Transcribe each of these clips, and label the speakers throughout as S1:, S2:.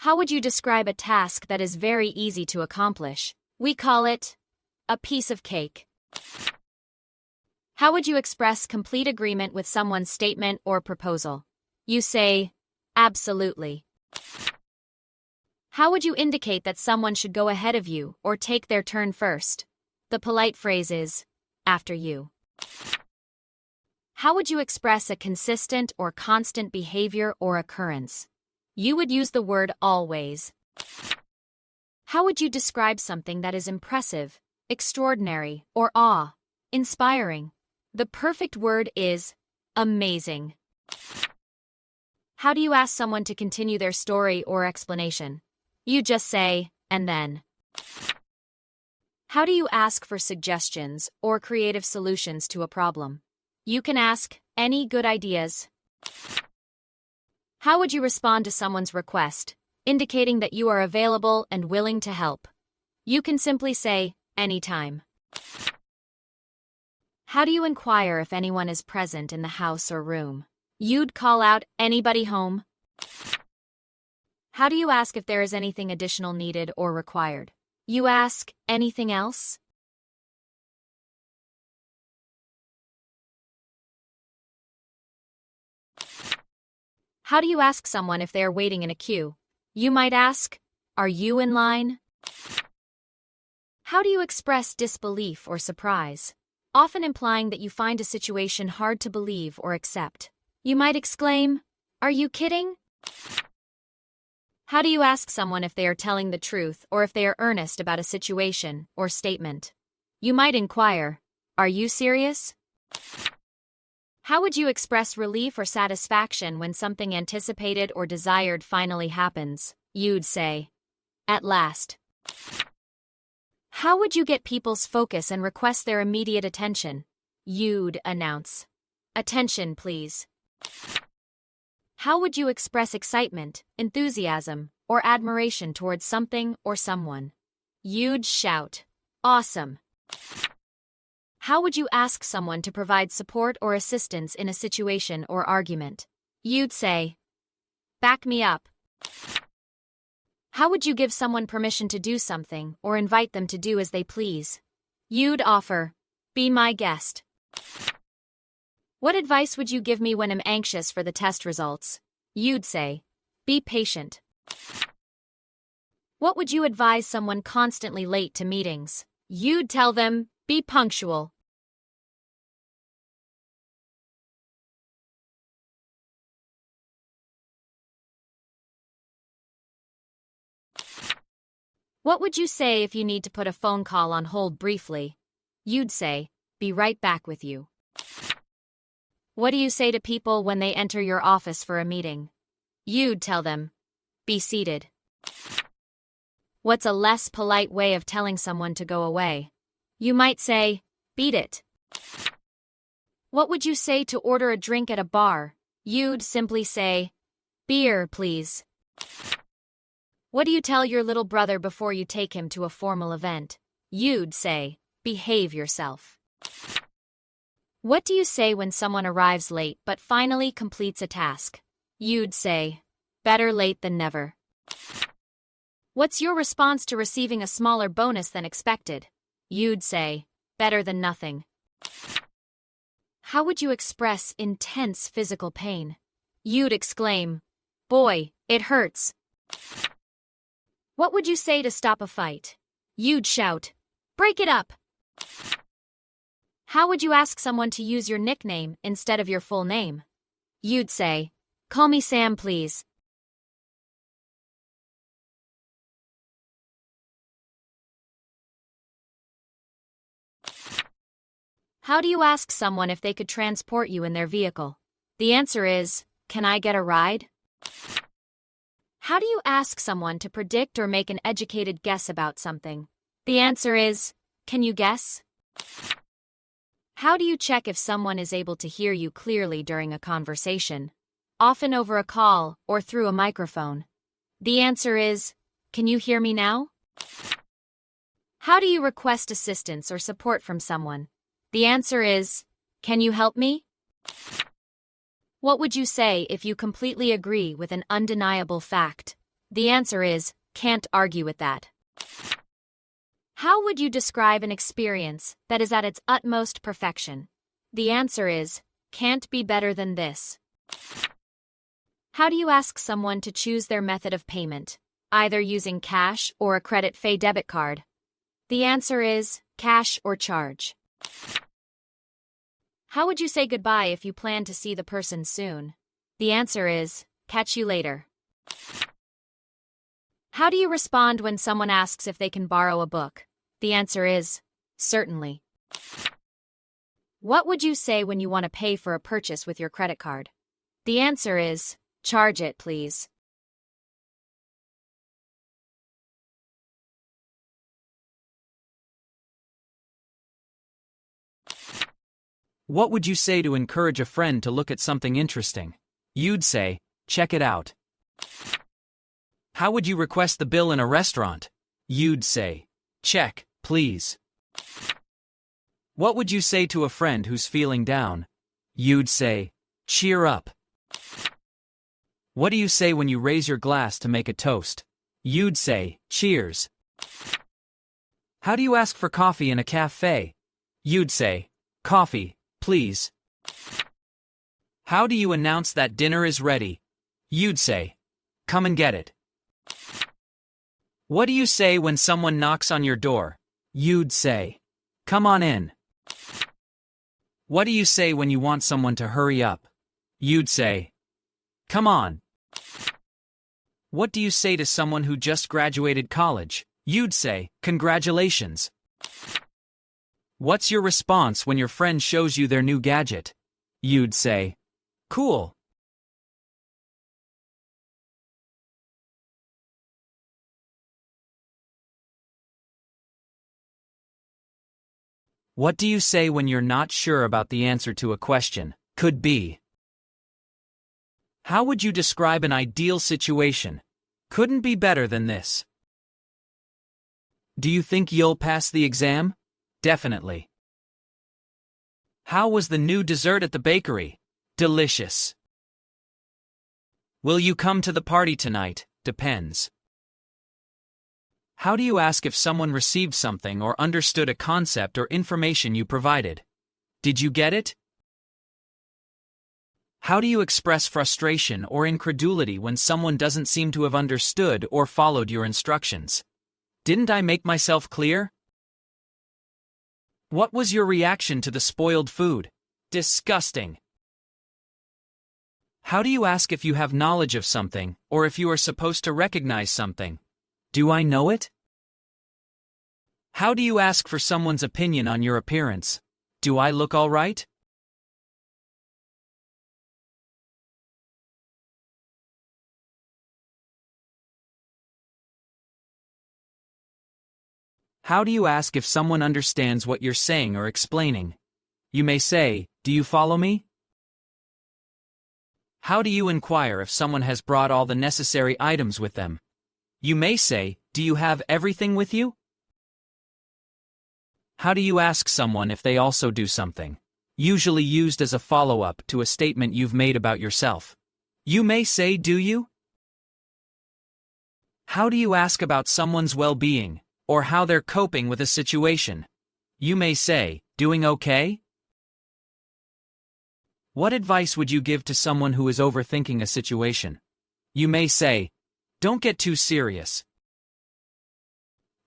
S1: How would you describe a task that is very easy to accomplish? We call it a piece of cake. How would you express complete agreement with someone's statement or proposal? You say, absolutely. How would you indicate that someone should go ahead of you or take their turn first? The polite phrase is, after you. How would you express a consistent or constant behavior or occurrence? You would use the word always. How would you describe something that is impressive, extraordinary, or awe-inspiring? The perfect word is amazing. How do you ask someone to continue their story or explanation? You just say, and then. How do you ask for suggestions or creative solutions to a problem? You can ask, any good ideas? How would you respond to someone's request, indicating that you are available and willing to help? You can simply say, anytime. How do you inquire if anyone is present in the house or room? You'd call out, anybody home? How do you ask if there is anything additional needed or required? You ask, anything else? How do you ask someone if they are waiting in a queue? You might ask, are you in line? How do you express disbelief or surprise? Often implying that you find a situation hard to believe or accept. You might exclaim, are you kidding? How do you ask someone if they are telling the truth or if they are earnest about a situation or statement? You might inquire, are you serious? How would you express relief or satisfaction when something anticipated or desired finally happens? You'd say, at last. How would you get people's focus and request their immediate attention? You'd announce, attention, please. How would you express excitement, enthusiasm, or admiration towards something or someone? You'd shout, awesome. How would you ask someone to provide support or assistance in a situation or argument? You'd say, back me up. How would you give someone permission to do something or invite them to do as they please? You'd offer, be my guest. What advice would you give me when I'm anxious for the test results? You'd say, be patient. What would you advise someone constantly late to meetings? You'd tell them, be punctual. What would you say if you need to put a phone call on hold briefly? You'd say, be right back with you. What do you say to people when they enter your office for a meeting? You'd tell them, be seated. What's a less polite way of telling someone to go away? You might say, beat it. What would you say to order a drink at a bar? You'd simply say, beer, please. What do you tell your little brother before you take him to a formal event? You'd say, behave yourself. What do you say when someone arrives late but finally completes a task? You'd say, better late than never. What's your response to receiving a smaller bonus than expected? You'd say, better than nothing. How would you express intense physical pain? You'd exclaim, boy, it hurts. What would you say to stop a fight? You'd shout, break it up. How would you ask someone to use your nickname instead of your full name? You'd say, call me Sam, please. How do you ask someone if they could transport you in their vehicle? The answer is, can I get a ride? How do you ask someone to predict or make an educated guess about something? The answer is, can you guess? How do you check if someone is able to hear you clearly during a conversation? Often over a call or through a microphone. The answer is, can you hear me now? How do you request assistance or support from someone? The answer is, can you help me? What would you say if you completely agree with an undeniable fact? The answer is, can't argue with that. How would you describe an experience that is at its utmost perfection? The answer is, can't be better than this. How do you ask someone to choose their method of payment, either using cash or a credit debit card? The answer is, cash or charge. How would you say goodbye if you plan to see the person soon? The answer is, catch you later. How do you respond when someone asks if they can borrow a book? The answer is, certainly. What would you say when you want to pay for a purchase with your credit card? The answer is, charge it, please.
S2: What would you say to encourage a friend to look at something interesting? You'd say, check it out. How would you request the bill in a restaurant? You'd say, check, please. What would you say to a friend who's feeling down? You'd say, cheer up. What do you say when you raise your glass to make a toast? You'd say, cheers. How do you ask for coffee in a cafe? You'd say, coffee, please. How do you announce that dinner is ready? You'd say, come and get it. What do you say when someone knocks on your door? You'd say, come on in. What do you say when you want someone to hurry up? You'd say, come on. What do you say to someone who just graduated college? You'd say, congratulations. What's your response when your friend shows you their new gadget? You'd say, cool. What do you say when you're not sure about the answer to a question? Could be. How would you describe an ideal situation? Couldn't be better than this. Do you think you'll pass the exam? Definitely. How was the new dessert at the bakery? Delicious. Will you come to the party tonight? Depends. How do you ask if someone received something or understood a concept or information you provided? Did you get it? How do you express frustration or incredulity when someone doesn't seem to have understood or followed your instructions? Didn't I make myself clear? What was your reaction to the spoiled food? Disgusting. How do you ask if you have knowledge of something, or if you are supposed to recognize something? Do I know it? How do you ask for someone's opinion on your appearance? Do I look all right? How do you ask if someone understands what you're saying or explaining? You may say, do you follow me? How do you inquire if someone has brought all the necessary items with them? You may say, do you have everything with you? How do you ask someone if they also do something? Usually used as a follow-up to a statement you've made about yourself. You may say, do you? How do you ask about someone's well-being, or how they're coping with a situation? You may say, doing okay? What advice would you give to someone who is overthinking a situation? You may say, don't get too serious.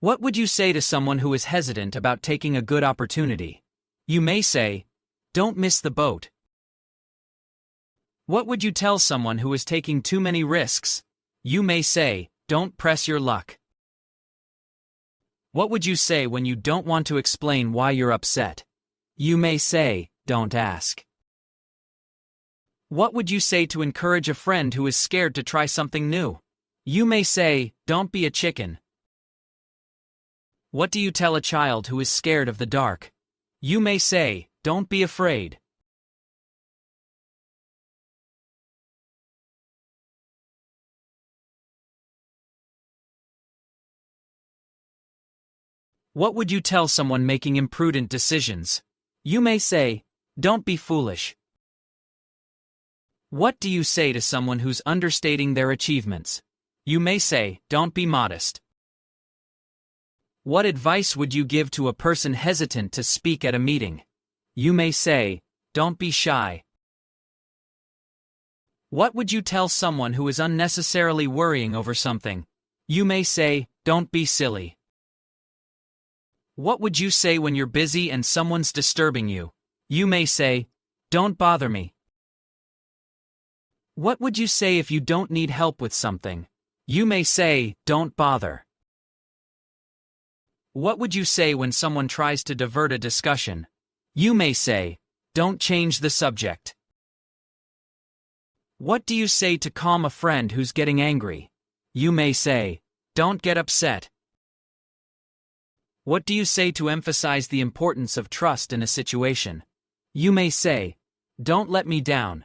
S2: What would you say to someone who is hesitant about taking a good opportunity? You may say, don't miss the boat. What would you tell someone who is taking too many risks? You may say, don't press your luck. What would you say when you don't want to explain why you're upset? You may say, don't ask. What would you say to encourage a friend who is scared to try something new? You may say, don't be a chicken. What do you tell a child who is scared of the dark? You may say, don't be afraid. What would you tell someone making imprudent decisions? You may say, don't be foolish. What do you say to someone who's understating their achievements? You may say, don't be modest. What advice would you give to a person hesitant to speak at a meeting? You may say, don't be shy. What would you tell someone who is unnecessarily worrying over something? You may say, don't be silly. What would you say when you're busy and someone's disturbing you? You may say, don't bother me. What would you say if you don't need help with something? You may say, don't bother. What would you say when someone tries to divert a discussion? You may say, don't change the subject. What do you say to calm a friend who's getting angry? You may say, don't get upset. What do you say to emphasize the importance of trust in a situation? You may say, don't let me down.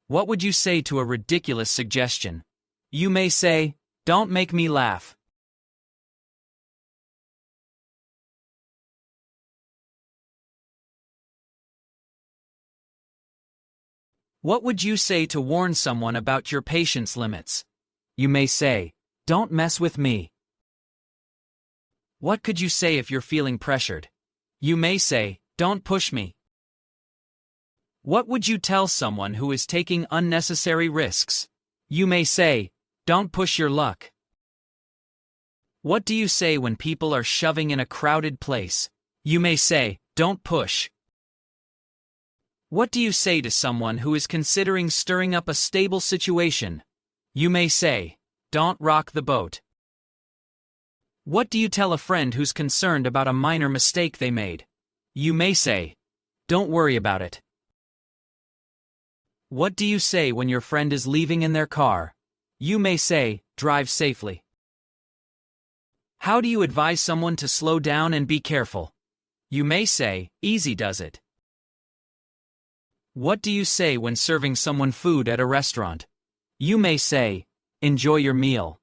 S2: What would you say to a ridiculous suggestion? You may say, don't make me laugh. What would you say to warn someone about your patience limits? You may say, don't mess with me. What could you say if you're feeling pressured? You may say, don't push me. What would you tell someone who is taking unnecessary risks? You may say, don't push your luck. What do you say when people are shoving in a crowded place? You may say, don't push. What do you say to someone who is considering stirring up a stable situation? You may say, don't rock the boat. What do you tell a friend who's concerned about a minor mistake they made? You may say, don't worry about it. What do you say when your friend is leaving in their car? You may say, drive safely. How do you advise someone to slow down and be careful? You may say, easy does it. What do you say when serving someone food at a restaurant? You may say, enjoy your meal.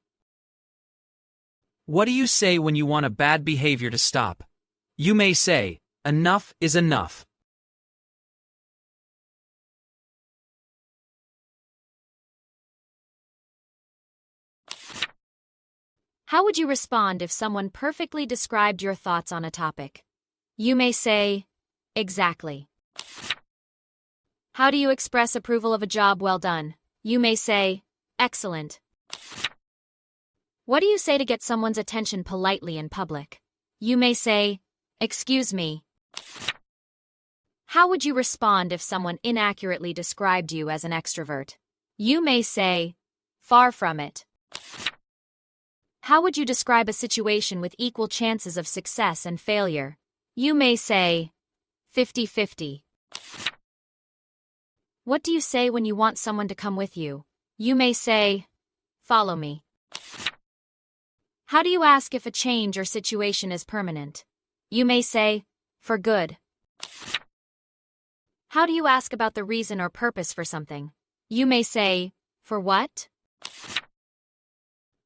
S2: What do you say when you want a bad behavior to stop? You may say, enough is enough.
S1: How would you respond if someone perfectly described your thoughts on a topic? You may say, exactly. How do you express approval of a job well done? You may say, excellent. What do you say to get someone's attention politely in public? You may say, excuse me. How would you respond if someone inaccurately described you as an extrovert? You may say, far from it. How would you describe a situation with equal chances of success and failure? You may say, 50-50. What do you say when you want someone to come with you? You may say, follow me. How do you ask if a change or situation is permanent? You may say, for good. How do you ask about the reason or purpose for something? You may say, for what?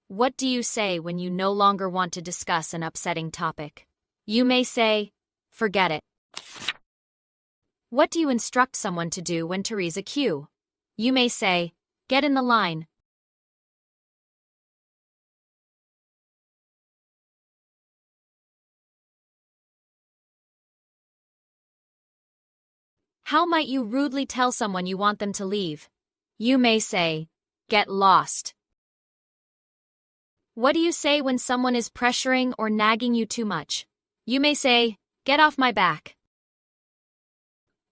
S1: What do you say when you no longer want to discuss an upsetting topic? You may say, forget it. What do you instruct someone to do when to raise a queue? You may say, get in the line. How might you rudely tell someone you want them to leave? You may say, get lost. What do you say when someone is pressuring or nagging you too much? You may say, get off my back.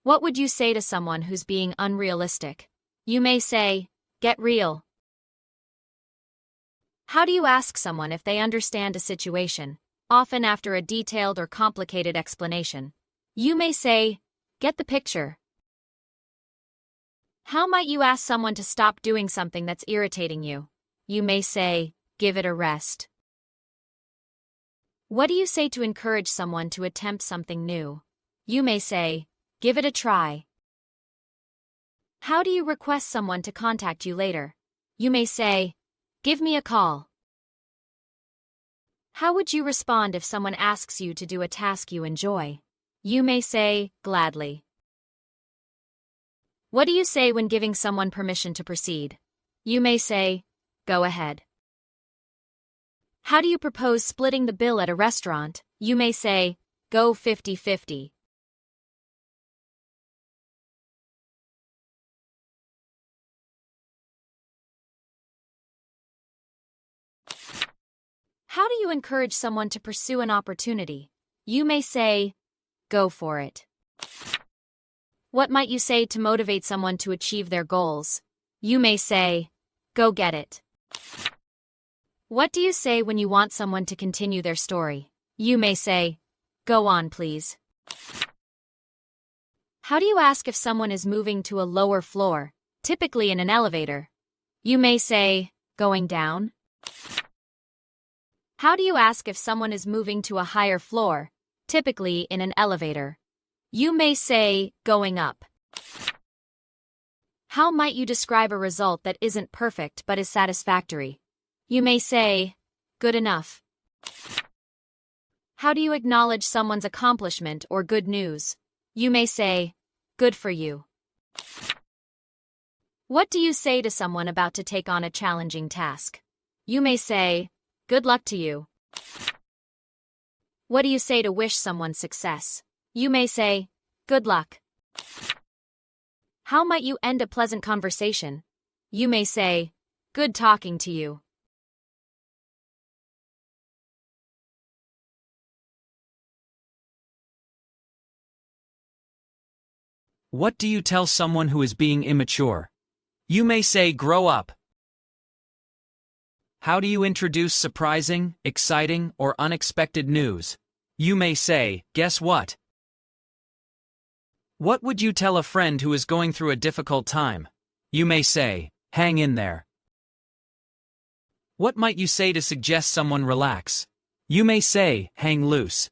S1: What would you say to someone who's being unrealistic? You may say, get real. How do you ask someone if they understand a situation, often after a detailed or complicated explanation? You may say, get the picture. How might you ask someone to stop doing something that's irritating you? You may say, give it a rest. What do you say to encourage someone to attempt something new? You may say, give it a try. How do you request someone to contact you later? You may say, give me a call. How would you respond if someone asks you to do a task you enjoy? You may say, gladly. What do you say when giving someone permission to proceed? You may say, go ahead. How do you propose splitting the bill at a restaurant? You may say, go 50-50. How do you encourage someone to pursue an opportunity? You may say, go for it. What might you say to motivate someone to achieve their goals? You may say, go get it. What do you say when you want someone to continue their story? You may say, go on, please. How do you ask if someone is moving to a lower floor, typically in an elevator? You may say, going down. How do you ask if someone is moving to a higher floor, typically in an elevator? You may say, going up. How might you describe a result that isn't perfect but is satisfactory? You may say, good enough. How do you acknowledge someone's accomplishment or good news? You may say, good for you. What do you say to someone about to take on a challenging task? You may say, good luck to you. What do you say to wish someone success? You may say, good luck. How might you end a pleasant conversation? You may say, good talking to you.
S2: What do you tell someone who is being immature? You may say, grow up. How do you introduce surprising, exciting, or unexpected news? You may say, guess what? What would you tell a friend who is going through a difficult time? You may say, hang in there. What might you say to suggest someone relax? You may say, hang loose.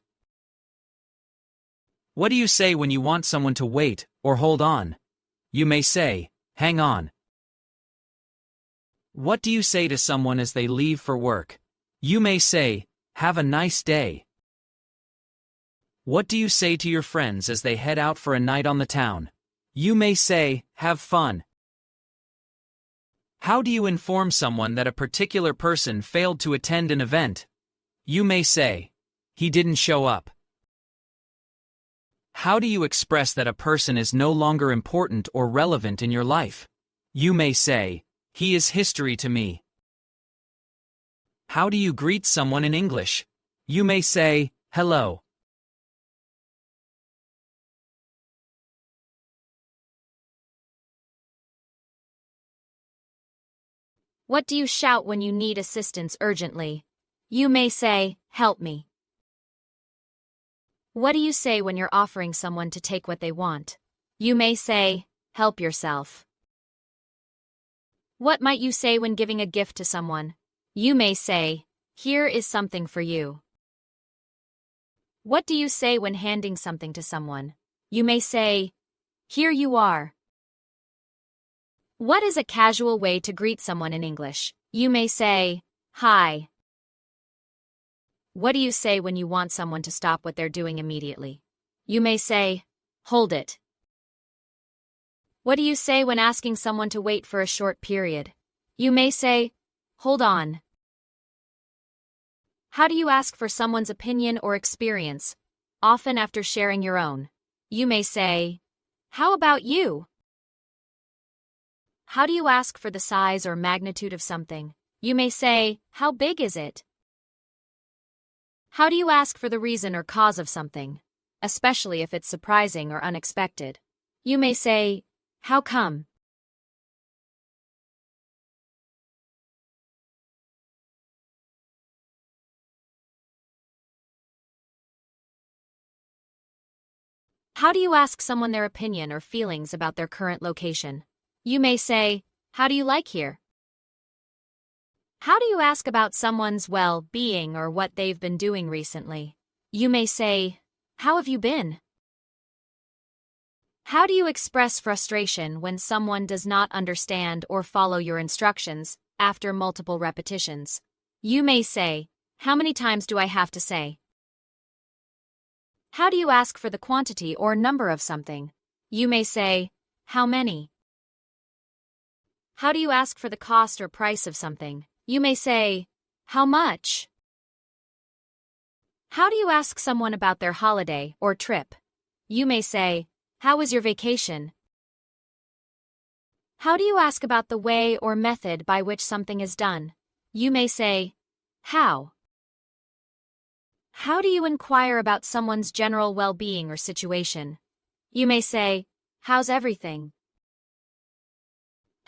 S2: What do you say when you want someone to wait or hold on? You may say, hang on. What do you say to someone as they leave for work? You may say, have a nice day. What do you say to your friends as they head out for a night on the town? You may say, have fun. How do you inform someone that a particular person failed to attend an event? You may say, he didn't show up. How do you express that a person is no longer important or relevant in your life? You may say, he is history to me. How do you greet someone in English? You may say, hello.
S1: What do you shout when you need assistance urgently? You may say, help me. What do you say when you're offering someone to take what they want? You may say, help yourself. What might you say when giving a gift to someone? You may say, here is something for you. What do you say when handing something to someone? You may say, here you are. What is a casual way to greet someone in English? You may say, hi. What do you say when you want someone to stop what they're doing immediately? You may say, hold it. What do you say when asking someone to wait for a short period? You may say, hold on. How do you ask for someone's opinion or experience, often after sharing your own? You may say, how about you? How do you ask for the size or magnitude of something? You may say, how big is it? How do you ask for the reason or cause of something, especially if it's surprising or unexpected? You may say, how come? How do you ask someone their opinion or feelings about their current location? You may say, how do you like here? How do you ask about someone's well-being or what they've been doing recently? You may say, how have you been? How do you express frustration when someone does not understand or follow your instructions after multiple repetitions? You may say, how many times do I have to say? How do you ask for the quantity or number of something? You may say, how many? How do you ask for the cost or price of something? You may say, how much? How do you ask someone about their holiday or trip? You may say, how was your vacation? How do you ask about the way or method by which something is done? You may say, how? How do you inquire about someone's general well-being or situation? You may say, how's everything?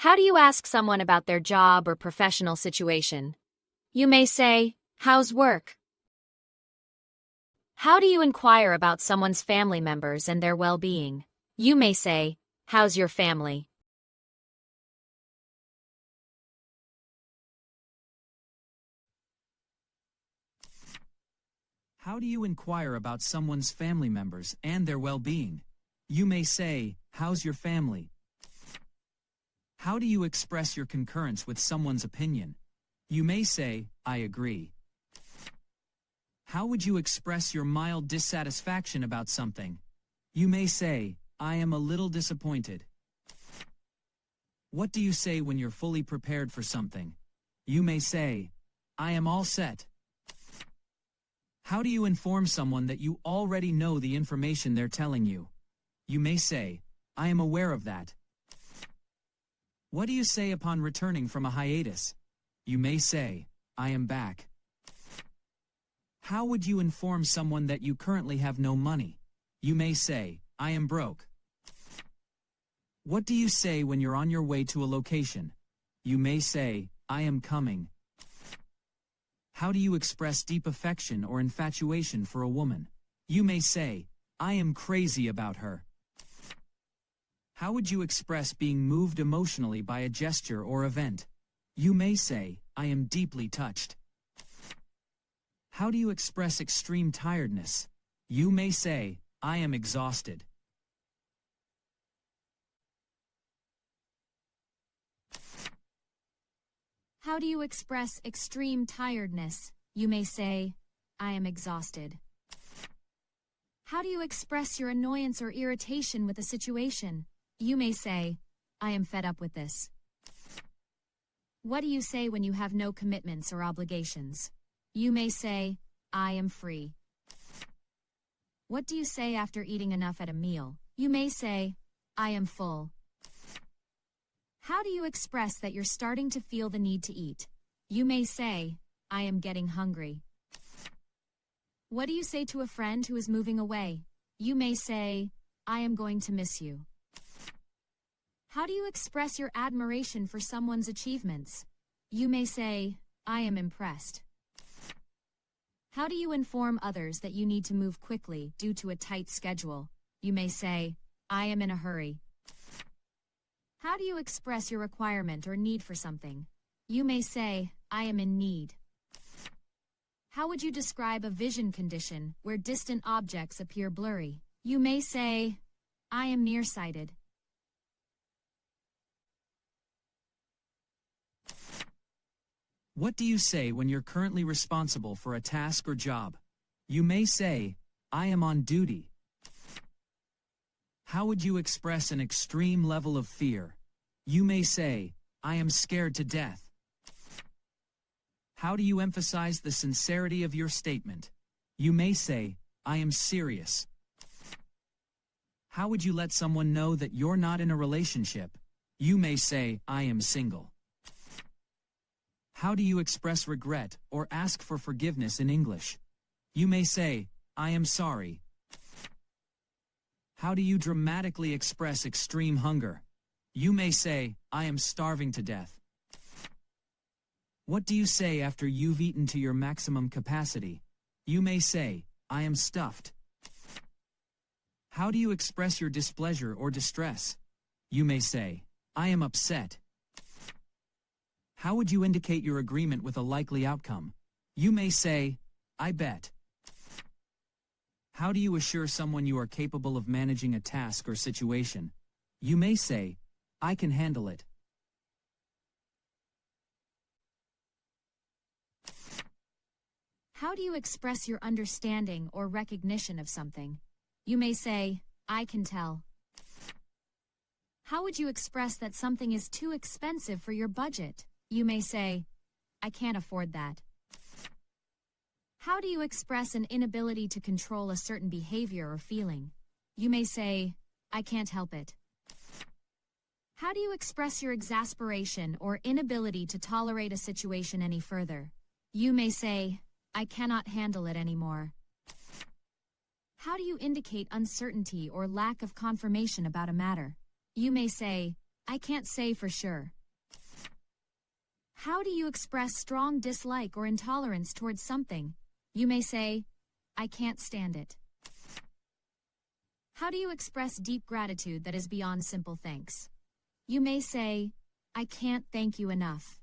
S1: How do you ask someone about their job or professional situation? You may say, how's work? How do you inquire about someone's family members and their well-being? You may say, how's your family?
S2: How do you inquire about someone's family members and their well-being? You may say, how's your family? How do you express your concurrence with someone's opinion? You may say, I agree. How would you express your mild dissatisfaction about something? You may say, I am a little disappointed. What do you say when you're fully prepared for something? You may say, I am all set. How do you inform someone that you already know the information they're telling you? You may say, I am aware of that. What do you say upon returning from a hiatus? You may say, I am back. How would you inform someone that you currently have no money? You may say, I am broke. What do you say when you're on your way to a location? You may say, I am coming. How do you express deep affection or infatuation for a woman? You may say, I am crazy about her. How would you express being moved emotionally by a gesture or event? You may say, I am deeply touched. How do you express extreme tiredness? You may say, I am exhausted.
S1: How do you express extreme tiredness? You may say, I am exhausted. How do you express your annoyance or irritation with a situation? You may say, I am fed up with this. What do you say when you have no commitments or obligations? You may say, I am free. What do you say after eating enough at a meal? You may say, I am full. How do you express that you're starting to feel the need to eat? You may say, I am getting hungry. What do you say to a friend who is moving away? You may say, I am going to miss you. How do you express your admiration for someone's achievements? You may say, I am impressed. How do you inform others that you need to move quickly due to a tight schedule? You may say, I am in a hurry. How do you express your requirement or need for something? You may say, I am in need. How would you describe a vision condition where distant objects appear blurry? You may say, I am nearsighted.
S2: What do you say when you're currently responsible for a task or job? You may say, I am on duty. How would you express an extreme level of fear? You may say, I am scared to death. How do you emphasize the sincerity of your statement? You may say, I am serious. How would you let someone know that you're not in a relationship? You may say, I am single. How do you express regret or ask for forgiveness in English? You may say, I am sorry. How do you dramatically express extreme hunger? You may say, I am starving to death. What do you say after you've eaten to your maximum capacity? You may say, I am stuffed. How do you express your displeasure or distress? You may say, I am upset. How would you indicate your agreement with a likely outcome? You may say, I bet. How do you assure someone you are capable of managing a task or situation? You may say, I can handle it.
S1: How do you express your understanding or recognition of something? You may say, I can tell. How would you express that something is too expensive for your budget? You may say, I can't afford that. How do you express an inability to control a certain behavior or feeling? You may say, I can't help it. How do you express your exasperation or inability to tolerate a situation any further? You may say, I cannot handle it anymore. How do you indicate uncertainty or lack of confirmation about a matter? You may say, I can't say for sure. How do you express strong dislike or intolerance towards something? You may say, I can't stand it. How do you express deep gratitude that is beyond simple thanks? You may say, I can't thank you enough.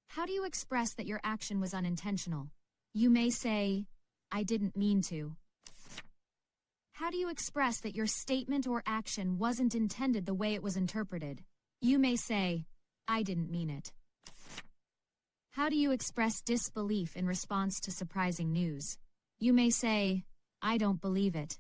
S1: How do you express that your action was unintentional? You may say, I didn't mean to. How do you express that your statement or action wasn't intended the way it was interpreted? You may say, I didn't mean it. How do you express disbelief in response to surprising news? You may say, I don't believe it.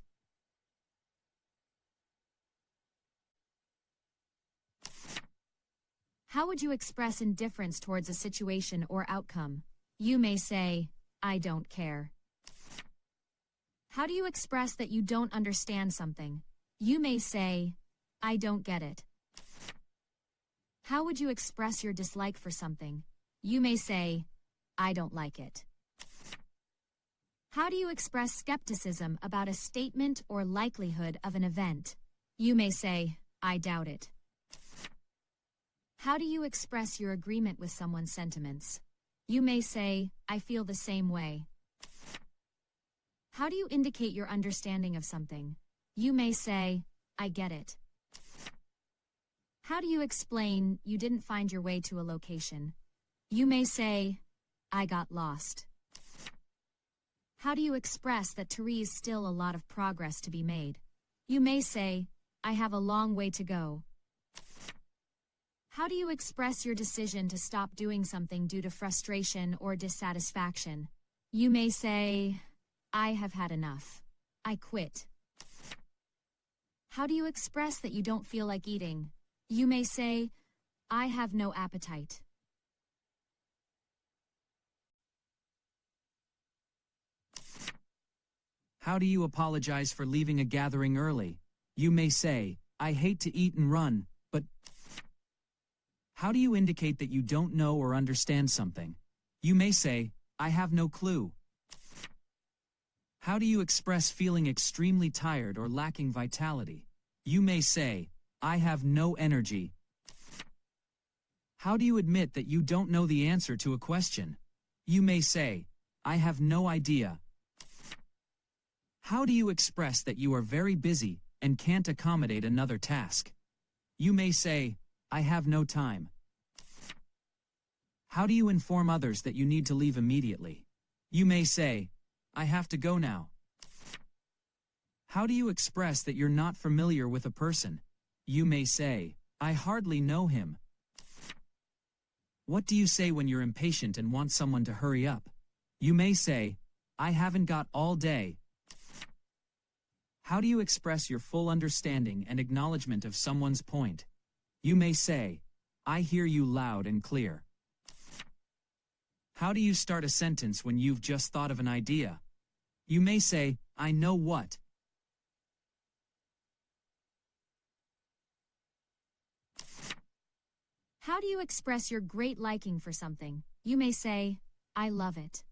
S1: How would you express indifference towards a situation or outcome? You may say, I don't care. How do you express that you don't understand something? You may say, I don't get it. How would you express your dislike for something? You may say, I don't like it. How do you express skepticism about a statement or likelihood of an event? You may say, I doubt it. How do you express your agreement with someone's sentiments? You may say, I feel the same way. How do you indicate your understanding of something? You may say, I get it. How do you explain you didn't find your way to a location? You may say, I got lost. How do you express that there is still a lot of progress to be made? You may say, I have a long way to go. How do you express your decision to stop doing something due to frustration or dissatisfaction? You may say, I have had enough. I quit. How do you express that you don't feel like eating? You may say, I have no appetite.
S2: How do you apologize for leaving a gathering early? You may say, I hate to eat and run, but... How do you indicate that you don't know or understand something? You may say, I have no clue. How do you express feeling extremely tired or lacking vitality? You may say, I have no energy. How do you admit that you don't know the answer to a question? You may say, I have no idea. How do you express that you are very busy and can't accommodate another task? You may say, I have no time. How do you inform others that you need to leave immediately? You may say, I have to go now. How do you express that you're not familiar with a person? You may say, I hardly know him. What do you say when you're impatient and want someone to hurry up? You may say, I haven't got all day. How do you express your full understanding and acknowledgement of someone's point? You may say, I hear you loud and clear. How do you start a sentence when you've just thought of an idea? You may say, I know what.
S1: How do you express your great liking for something? You may say, I love it.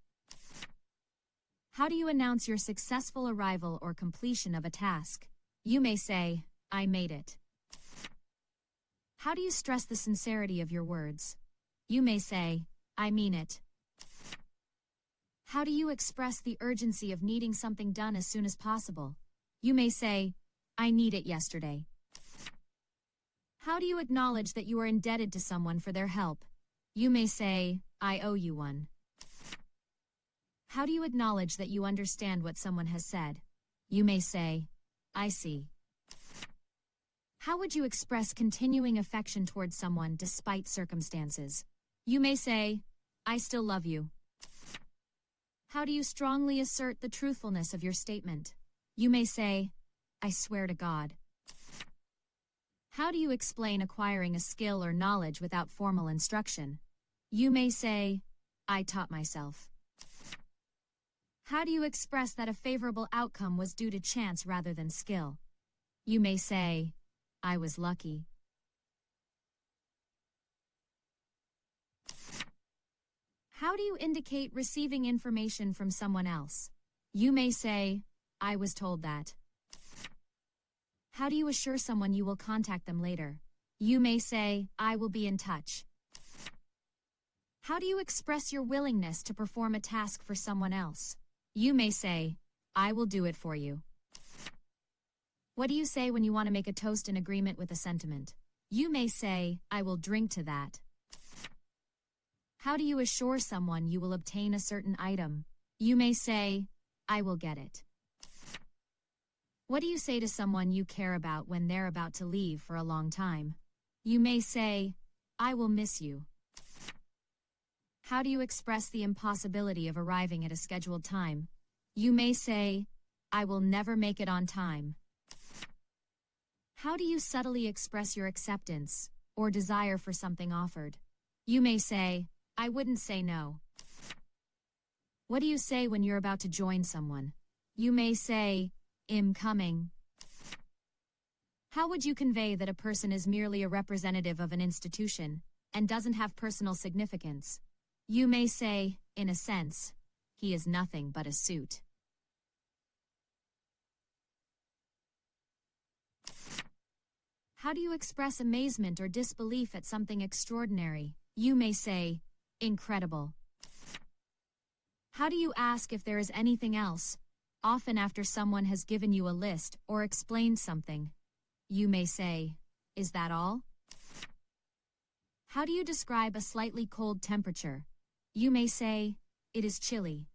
S1: How do you announce your successful arrival or completion of a task? You may say, I made it. How do you stress the sincerity of your words? You may say, I mean it. How do you express the urgency of needing something done as soon as possible? You may say, I need it yesterday. How do you acknowledge that you are indebted to someone for their help? You may say, I owe you one. How do you acknowledge that you understand what someone has said? You may say, I see. How would you express continuing affection towards someone despite circumstances? You may say, I still love you. How do you strongly assert the truthfulness of your statement? You may say, I swear to God. How do you explain acquiring a skill or knowledge without formal instruction? You may say, I taught myself. How do you express that a favorable outcome was due to chance rather than skill? You may say, I was lucky. How do you indicate receiving information from someone else? You may say, I was told that. How do you assure someone you will contact them later? You may say, I will be in touch. How do you express your willingness to perform a task for someone else? You may say, I will do it for you. What do you say when you want to make a toast in agreement with a sentiment? You may say, I will drink to that. How do you assure someone you will obtain a certain item? You may say, I will get it. What do you say to someone you care about when they're about to leave for a long time? You may say, I will miss you. How do you express the impossibility of arriving at a scheduled time? You may say, I will never make it on time. How do you subtly express your acceptance or desire for something offered? You may say, I wouldn't say no. What do you say when you're about to join someone? You may say, I'm coming. How would you convey that a person is merely a representative of an institution and doesn't have personal significance? You may say, in a sense, he is nothing but a suit. How do you express amazement or disbelief at something extraordinary? You may say, incredible. How do you ask if there is anything else, often after someone has given you a list or explained something? You may say, is that all? How do you describe a slightly cold temperature? You may say, it is chilly.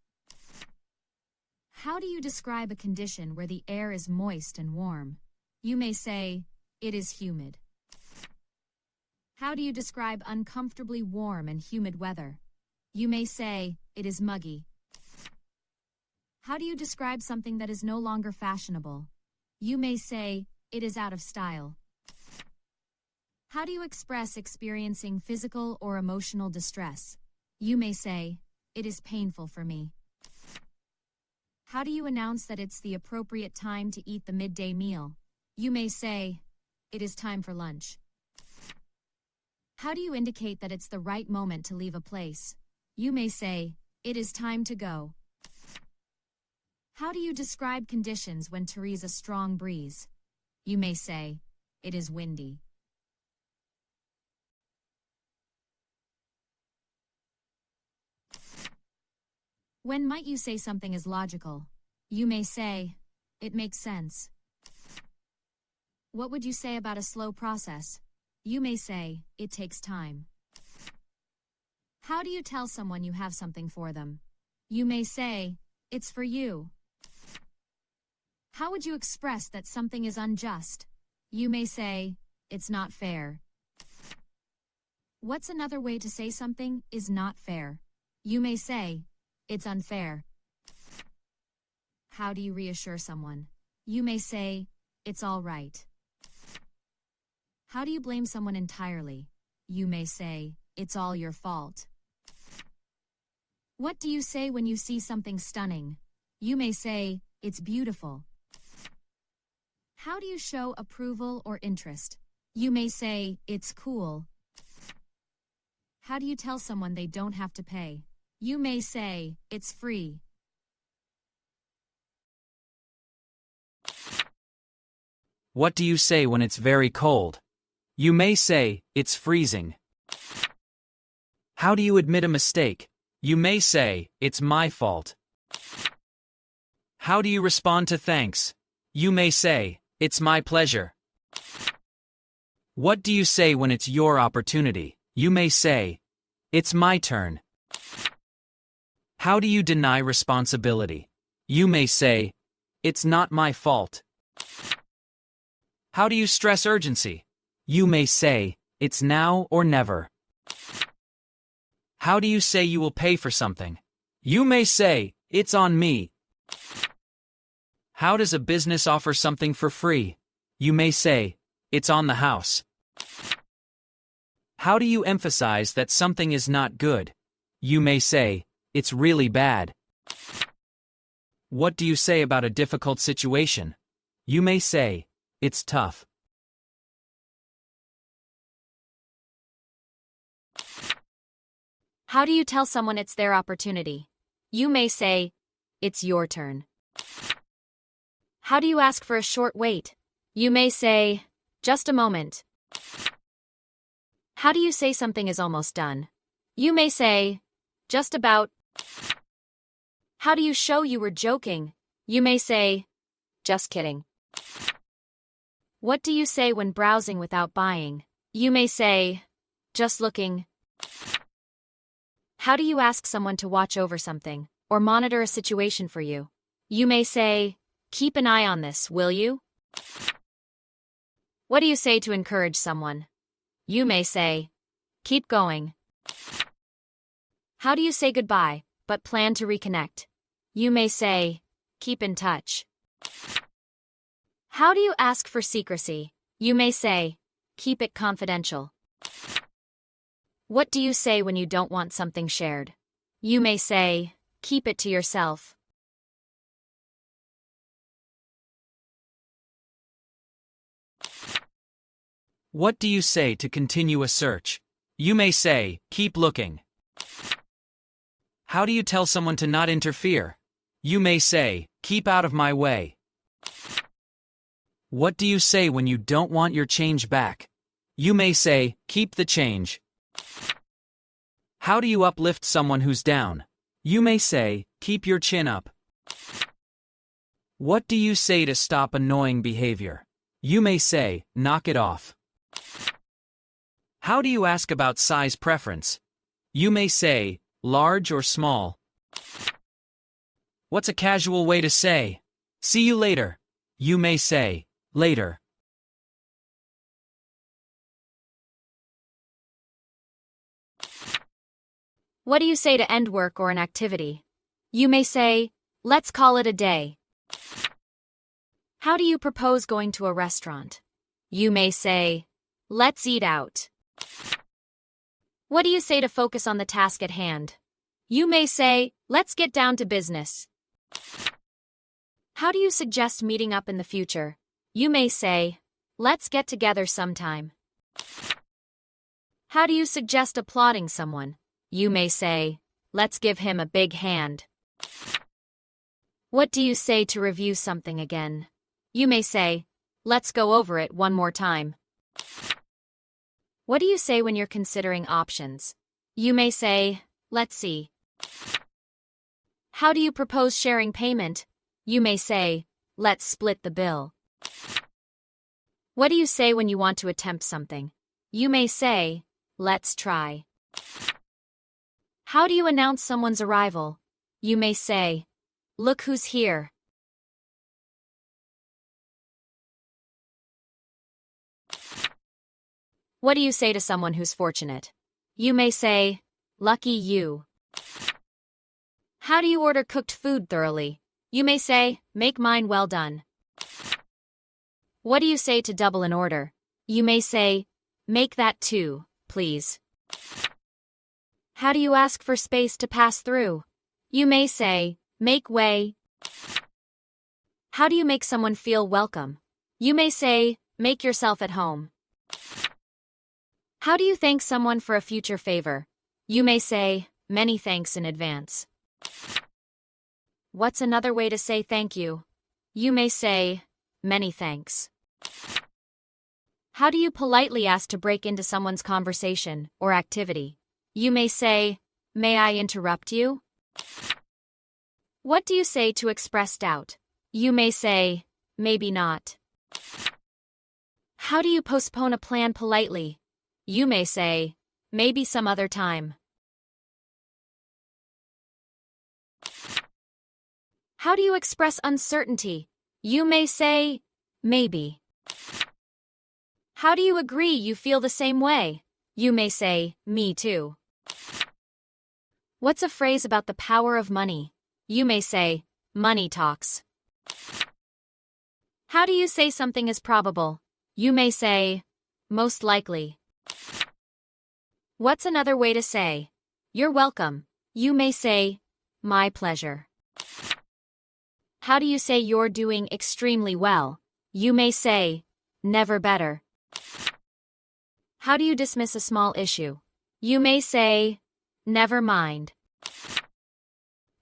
S1: How do you describe a condition where the air is moist and warm? You may say, it is humid. How do you describe uncomfortably warm and humid weather? You may say, it is muggy. How do you describe something that is no longer fashionable? You may say, it is out of style. How do you express experiencing physical or emotional distress? You may say, it is painful for me. How do you announce that it's the appropriate time to eat the midday meal? You may say, it is time for lunch. How do you indicate that it's the right moment to leave a place? You may say, it is time to go. How do you describe conditions when there is a strong breeze? You may say, it is windy. When might you say something is logical? You may say, it makes sense. What would you say about a slow process? You may say, it takes time. How do you tell someone you have something for them? You may say, it's for you. How would you express that something is unjust? You may say, it's not fair. What's another way to say something is not fair? You may say, it's unfair. How do you reassure someone? You may say, it's all right. How do you blame someone entirely? You may say, it's all your fault. What do you say when you see something stunning? You may say, it's beautiful. How do you show approval or interest? You may say, it's cool. How do you tell someone they don't have to pay? You may say, it's free.
S2: What do you say when it's very cold? You may say, it's freezing. How do you admit a mistake? You may say, it's my fault. How do you respond to thanks? You may say, it's my pleasure. What do you say when it's your opportunity? You may say, it's my turn. How do you deny responsibility? You may say, it's not my fault. How do you stress urgency? You may say, it's now or never. How do you say you will pay for something? You may say, it's on me. How does a business offer something for free? You may say, it's on the house. How do you emphasize that something is not good? You may say, it's really bad. What do you say about a difficult situation? You may say, it's tough.
S1: How do you tell someone it's their opportunity? You may say, it's your turn. How do you ask for a short wait? You may say, just a moment. How do you say something is almost done? You may say, just about. How do you show you were joking? You may say, just kidding. What do you say when browsing without buying? You may say, just looking. How do you ask someone to watch over something or monitor a situation for you? You may say, keep an eye on this, will you? What do you say to encourage someone? You may say, keep going. How do you say goodbye, but plan to reconnect? You may say, keep in touch. How do you ask for secrecy? You may say, keep it confidential. What do you say when you don't want something shared? You may say, keep it to yourself.
S2: What do you say to continue a search? You may say, keep looking. How do you tell someone to not interfere? You may say, keep out of my way. What do you say when you don't want your change back? You may say, keep the change. How do you uplift someone who's down? You may say, keep your chin up. What do you say to stop annoying behavior? You may say, knock it off. How do you ask about size preference? You may say, large or small. What's a casual way to say, see you later? You may say, later.
S1: What do you say to end work or an activity? You may say, let's call it a day. How do you propose going to a restaurant? You may say, let's eat out. What do you say to focus on the task at hand? You may say, let's get down to business. How do you suggest meeting up in the future? You may say, let's get together sometime. How do you suggest applauding someone? You may say, let's give him a big hand. What do you say to review something again? You may say, let's go over it one more time. What do you say when you're considering options? You may say, let's see. How do you propose sharing payment? You may say, let's split the bill. What do you say when you want to attempt something? You may say, let's try. How do you announce someone's arrival? You may say, look who's here. What do you say to someone who's fortunate? You may say, lucky you. How do you order cooked food thoroughly? You may say, make mine well done. What do you say to double an order? You may say, make that too, please. How do you ask for space to pass through? You may say, make way. How do you make someone feel welcome? You may say, make yourself at home. How do you thank someone for a future favor? You may say, many thanks in advance. What's another way to say thank you? You may say, many thanks. How do you politely ask to break into someone's conversation or activity? You may say, may I interrupt you? What do you say to express doubt? You may say, maybe not. How do you postpone a plan politely? You may say, maybe some other time. How do you express uncertainty? You may say, maybe. How do you agree you feel the same way? You may say, me too. What's a phrase about the power of money? You may say, money talks. How do you say something is probable? You may say, most likely. What's another way to say, you're welcome? You may say, my pleasure. How do you say you're doing extremely well? You may say, never better. How do you dismiss a small issue? You may say, never mind.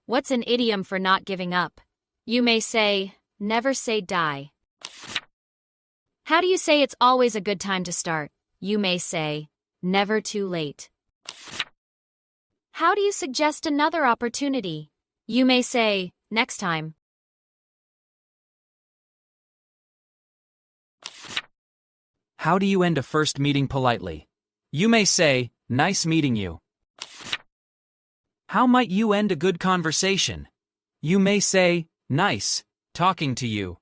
S1: What's an idiom for not giving up? You may say, never say die. How do you say it's always a good time to start? You may say, never too late. How do you suggest another opportunity? You may say, next time.
S2: How do you end a first meeting politely? You may say, nice meeting you. How might you end a good conversation? You may say, nice talking to you.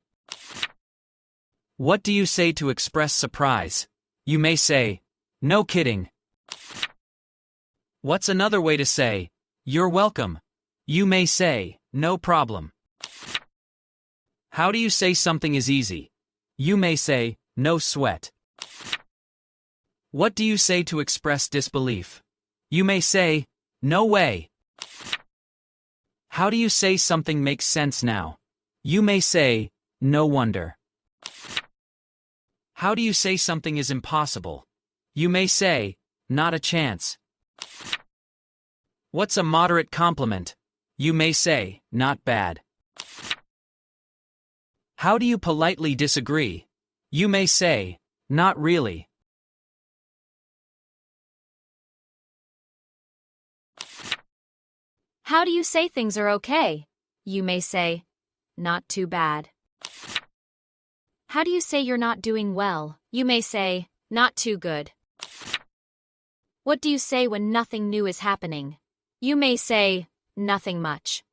S2: What do you say to express surprise? You may say, no kidding. What's another way to say, you're welcome? You may say, no problem. How do you say something is easy? You may say, no sweat. What do you say to express disbelief? You may say, no way. How do you say something makes sense now? You may say, no wonder. How do you say something is impossible? You may say, not a chance. What's a moderate compliment? You may say, not bad. How do you politely disagree? You may say, not really.
S1: How do you say things are okay? You may say, not too bad. How do you say you're not doing well? You may say, not too good. What do you say when nothing new is happening? You may say, nothing much.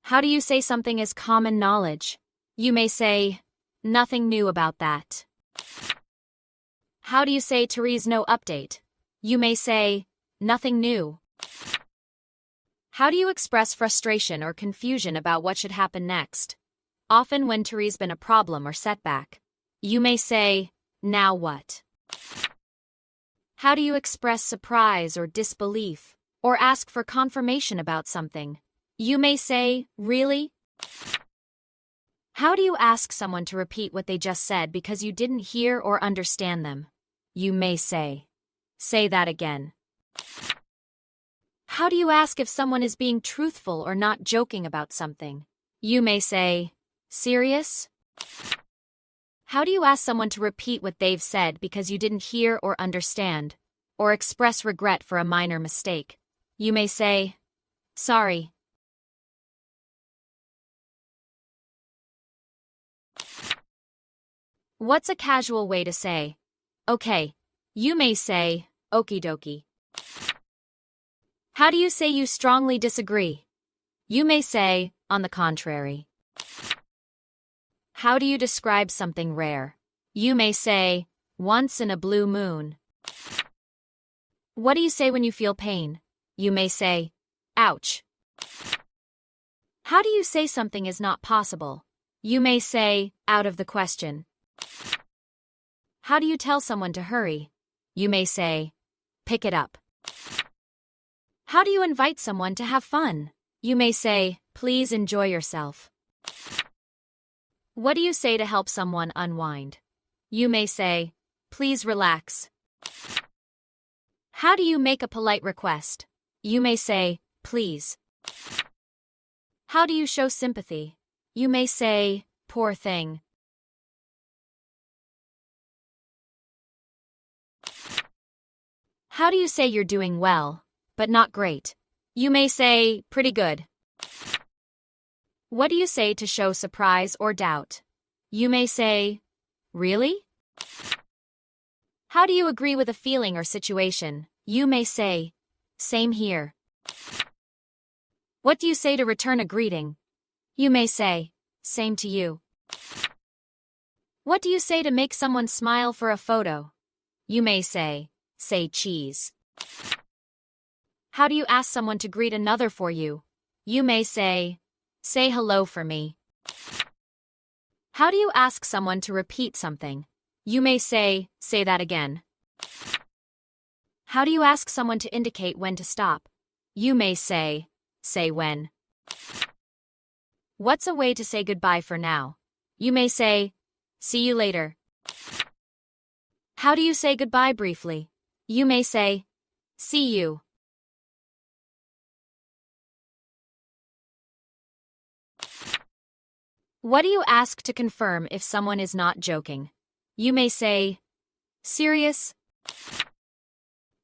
S1: How do you say something is common knowledge? You may say, nothing new about that. How do you say Therese no update? You may say, nothing new. How do you express frustration or confusion about what should happen next? Often when Therese been a problem or setback. You may say, now what? How do you express surprise or disbelief, or ask for confirmation about something? You may say, really? How do you ask someone to repeat what they just said because you didn't hear or understand them? You may say that again. How do you ask if someone is being truthful or not joking about something? You may say, serious? How do you ask someone to repeat what they've said because you didn't hear or understand, or express regret for a minor mistake? You may say, sorry. What's a casual way to say, okay? You may say, okie dokie. How do you say you strongly disagree? You may say, on the contrary. How do you describe something rare? You may say, once in a blue moon. What do you say when you feel pain? You may say, ouch. How do you say something is not possible? You may say, out of the question. How do you tell someone to hurry? You may say, pick it up. How do you invite someone to have fun? You may say, please enjoy yourself. What do you say to help someone unwind? You may say, please relax. How do you make a polite request? You may say, please. How do you show sympathy? You may say, poor thing. How do you say you're doing well, but not great? You may say, pretty good. What do you say to show surprise or doubt? You may say, really? How do you agree with a feeling or situation? You may say, same here. What do you say to return a greeting? You may say, same to you. What do you say to make someone smile for a photo? You may say cheese. How do you ask someone to greet another for you? You may say hello for me. How do you ask someone to repeat something? You may say that again. How do you ask someone to indicate when to stop? You may say when. What's a way to say goodbye for now? You may say, see you later. How do you say goodbye briefly? You may say, see you. What do you ask to confirm if someone is not joking? You may say, serious?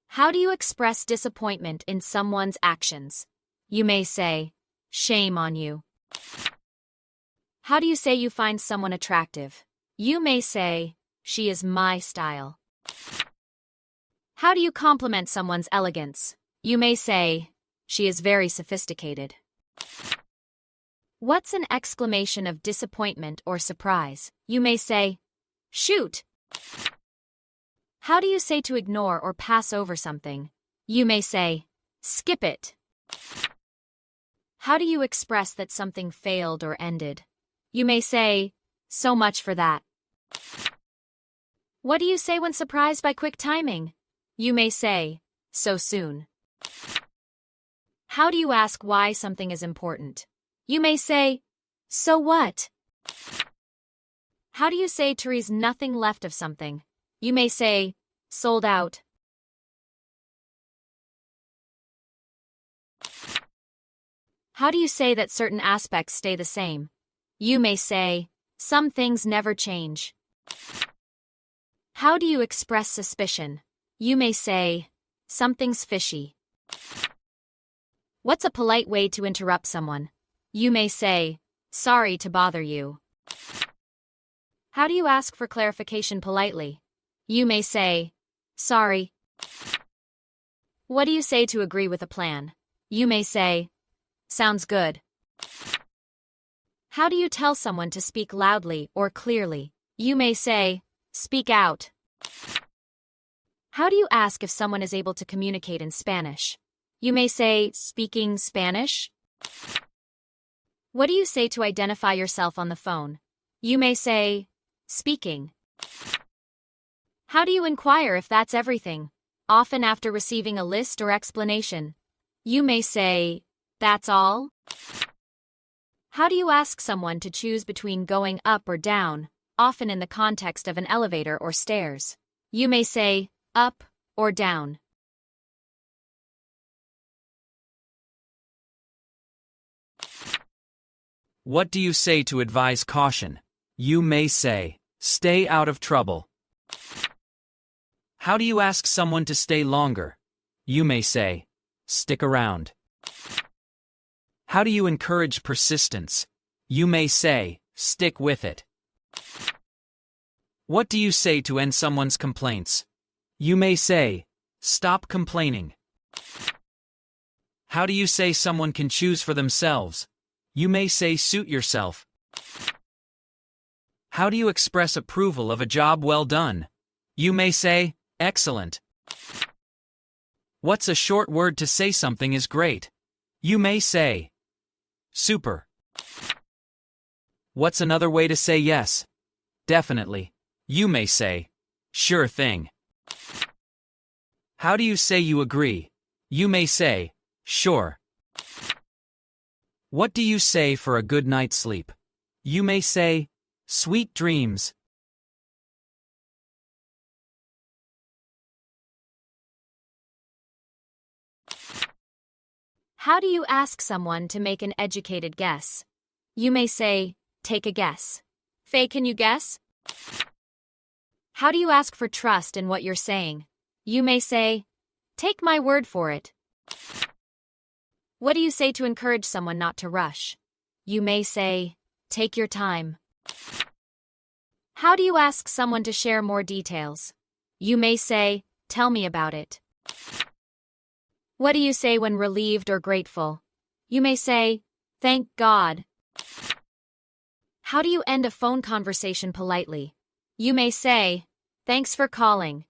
S1: How do you express disappointment in someone's actions? You may say, shame on you. How do you say you find someone attractive? You may say, she is my style. How do you compliment someone's elegance? You may say, she is very sophisticated. What's an exclamation of disappointment or surprise? You may say, shoot. How do you say to ignore or pass over something? You may say, skip it. How do you express that something failed or ended? You may say, so much for that. What do you say when surprised by quick timing? You may say, so soon. How do you ask why something is important? You may say, so what? How do you say there's nothing left of something? You may say, sold out. How do you say that certain aspects stay the same? You may say, some things never change. How do you express suspicion? You may say, something's fishy. What's a polite way to interrupt someone? You may say, sorry to bother you. How do you ask for clarification politely? You may say, sorry. What do you say to agree with a plan? You may say, sounds good. How do you tell someone to speak loudly or clearly? You may say, speak out. How do you ask if someone is able to communicate in Spanish? You may say, speaking Spanish. What do you say to identify yourself on the phone? You may say, speaking. How do you inquire if that's everything? Often after receiving a list or explanation. You may say, that's all? How do you ask someone to choose between going up or down, often in the context of an elevator or stairs? You may say, up or down.
S2: What do you say to advise caution? You may say, stay out of trouble. How do you ask someone to stay longer? You may say, stick around. How do you encourage persistence? You may say, stick with it. What do you say to end someone's complaints? You may say, stop complaining. How do you say someone can choose for themselves? You may say, suit yourself. How do you express approval of a job well done? You may say, excellent. What's a short word to say something is great? You may say, super. What's another way to say yes? Definitely. You may say, sure thing. How do you say you agree? You may say, sure. What do you say for a good night's sleep? You may say, sweet dreams.
S1: How do you ask someone to make an educated guess? You may say, take a guess. Faye, can you guess? How do you ask for trust in what you're saying? You may say, take my word for it. What do you say to encourage someone not to rush? You may say, take your time. How do you ask someone to share more details? You may say, tell me about it. What do you say when relieved or grateful? You may say, thank God. How do you end a phone conversation politely? You may say, thanks for calling.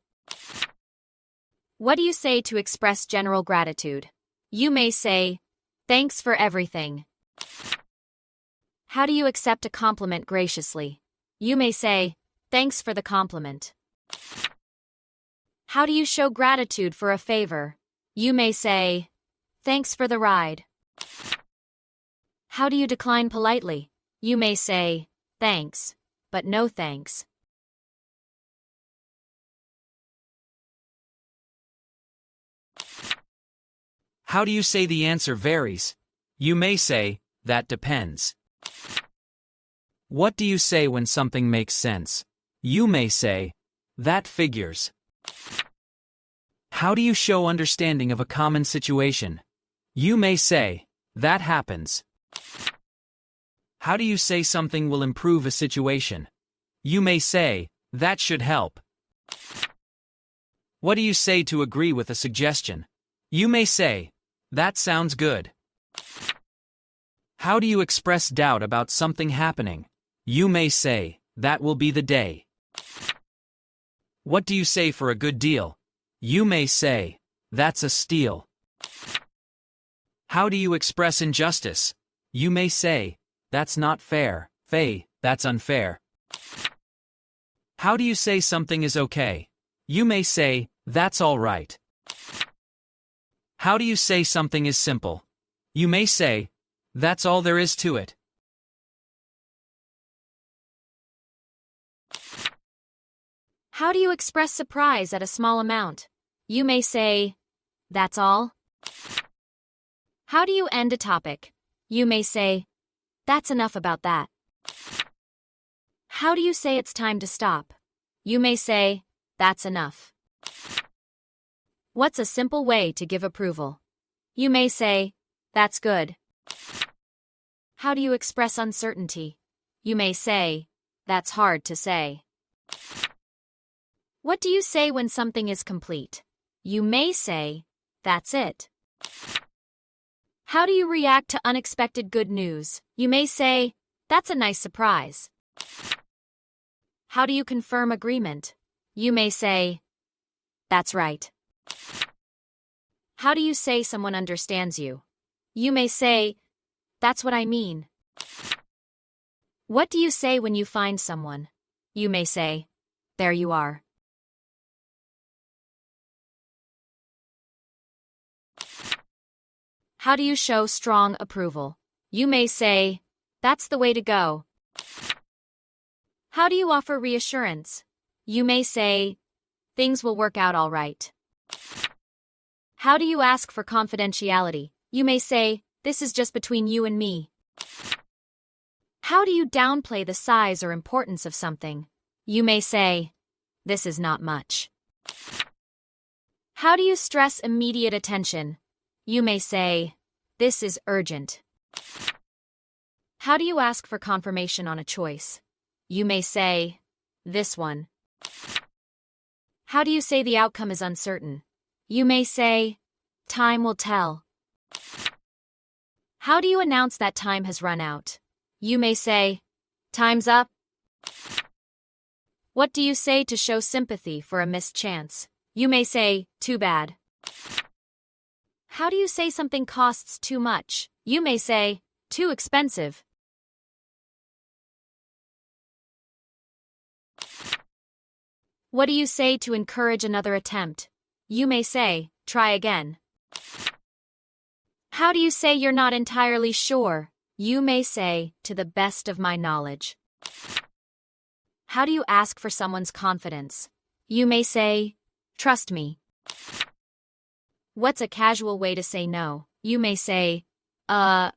S1: What do you say to express general gratitude? You may say, thanks for everything. How do you accept a compliment graciously? You may say, thanks for the compliment. How do you show gratitude for a favor? You may say, thanks for the ride. How do you decline politely? You may say, thanks, but no thanks.
S2: How do you say the answer varies? You may say, that depends. What do you say when something makes sense? You may say, that figures. How do you show understanding of a common situation? You may say, that happens. How do you say something will improve a situation? You may say, that should help. What do you say to agree with a suggestion? You may say, that sounds good. How do you express doubt about something happening? You may say, that will be the day. What do you say for a good deal? You may say, that's a steal. How do you express injustice? You may say, that's not fair, that's unfair. How do you say something is okay? You may say, that's all right. How do you say something is simple? You may say, that's all there is to it.
S1: How do you express surprise at a small amount? You may say, that's all. How do you end a topic? You may say, that's enough about that. How do you say it's time to stop? You may say, that's enough. What's a simple way to give approval? You may say, that's good. How do you express uncertainty? You may say, that's hard to say. What do you say when something is complete? You may say, that's it. How do you react to unexpected good news? You may say, that's a nice surprise. How do you confirm agreement? You may say, that's right. How do you say someone understands you? You may say, that's what I mean. What do you say when you find someone? You may say, there you are. How do you show strong approval? You may say, that's the way to go. How do you offer reassurance? You may say, things will work out all right. How do you ask for confidentiality? You may say, this is just between you and me. How do you downplay the size or importance of something? You may say, this is not much. How do you stress immediate attention? You may say, this is urgent. How do you ask for confirmation on a choice? You may say, this one. How do you say the outcome is uncertain? You may say, time will tell. How do you announce that time has run out? You may say, time's up. What do you say to show sympathy for a missed chance? You may say, too bad. How do you say something costs too much? You may say, too expensive. What do you say to encourage another attempt? You may say, try again. How do you say you're not entirely sure? You may say, to the best of my knowledge. How do you ask for someone's confidence? You may say, trust me. What's a casual way to say no? You may say, How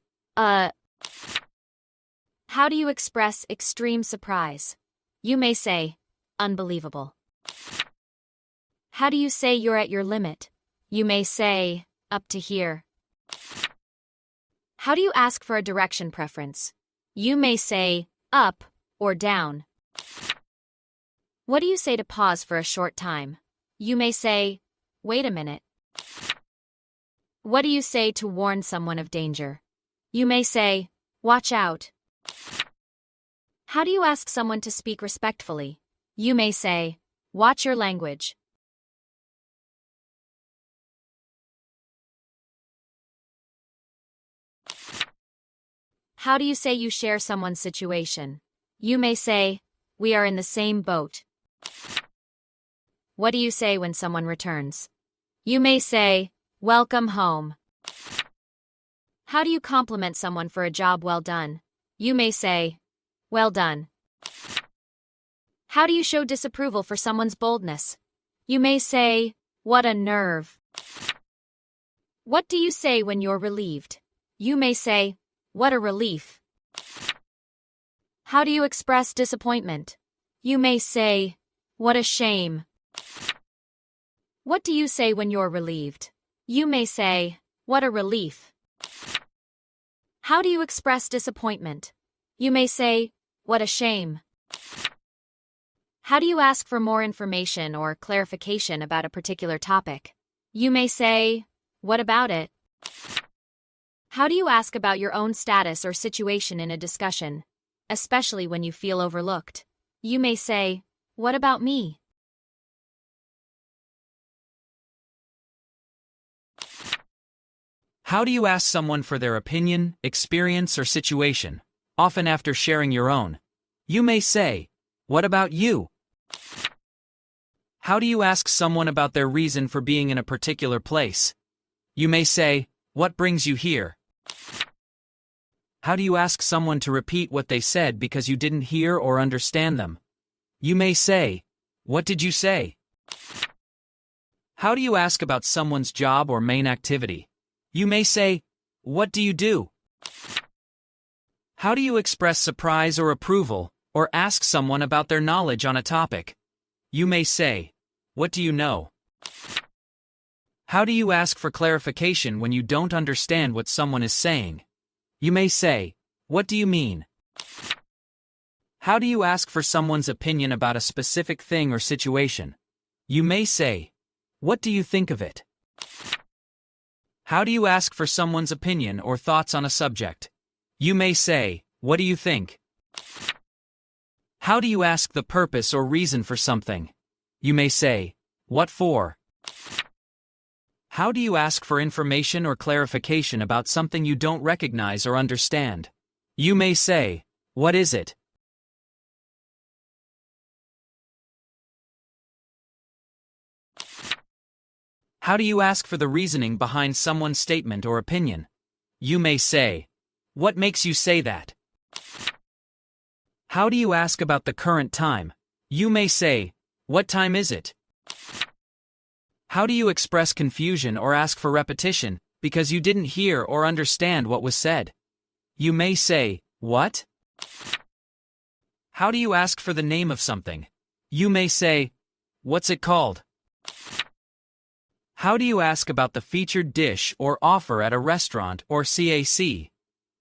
S1: do you express extreme surprise? You may say, unbelievable. How do you say you're at your limit? You may say, up to here. How do you ask for a direction preference? You may say, up or down. What do you say to pause for a short time? You may say, wait a minute. What do you say to warn someone of danger? You may say, watch out. How do you ask someone to speak respectfully? You may say, watch your language. How do you say you share someone's situation? You may say, we are in the same boat. What do you say when someone returns? You may say, welcome home. How do you compliment someone for a job well done? You may say, well done. How do you show disapproval for someone's boldness? You may say, what a nerve. What do you say when you're relieved? You may say, what a relief. How do you express disappointment? You may say, what a shame. What do you say when you're relieved? You may say, what a relief. How do you express disappointment? You may say, what a shame. How do you ask for more information or clarification about a particular topic? You may say, what about it? How do you ask about your own status or situation in a discussion, especially when you feel overlooked? You may say, what about me?
S2: How do you ask someone for their opinion, experience, or situation, often after sharing your own? You may say, what about you? How do you ask someone about their reason for being in a particular place? You may say, what brings you here? How do you ask someone to repeat what they said because you didn't hear or understand them? You may say, what did you say? How do you ask about someone's job or main activity? You may say, what do you do? How do you express surprise or approval, or ask someone about their knowledge on a topic? You may say, what do you know? How do you ask for clarification when you don't understand what someone is saying? You may say, what do you mean? How do you ask for someone's opinion about a specific thing or situation? You may say, what do you think of it? How do you ask for someone's opinion or thoughts on a subject? You may say, what do you think? How do you ask the purpose or reason for something? You may say, what for? How do you ask for information or clarification about something you don't recognize or understand? You may say, what is it? How do you ask for the reasoning behind someone's statement or opinion? You may say, what makes you say that? How do you ask about the current time? You may say, what time is it? How do you express confusion or ask for repetition because you didn't hear or understand what was said? You may say, what? How do you ask for the name of something? You may say, what's it called? How do you ask about the featured dish or offer at a restaurant or CAC?